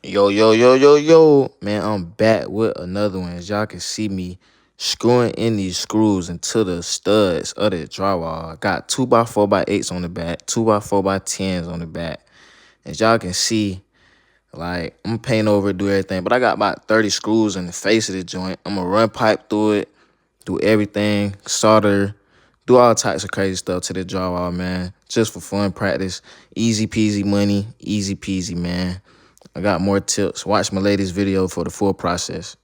Yo, yo, yo, yo, yo. Man, I'm back with another one. As y'all can see me screwing in these screws into the studs of the drywall. I got 2x4x8s on the back, 2x4x10s on the back. As y'all can see, like, I'm paint over, do everything. But I got about 30 screws in the face of the joint. I'm going to run pipe through it, do everything, solder, do all types of crazy stuff to the drywall, man. Just for fun practice. Easy peasy money, easy peasy, man. I got more tips. Watch my latest video for the full process.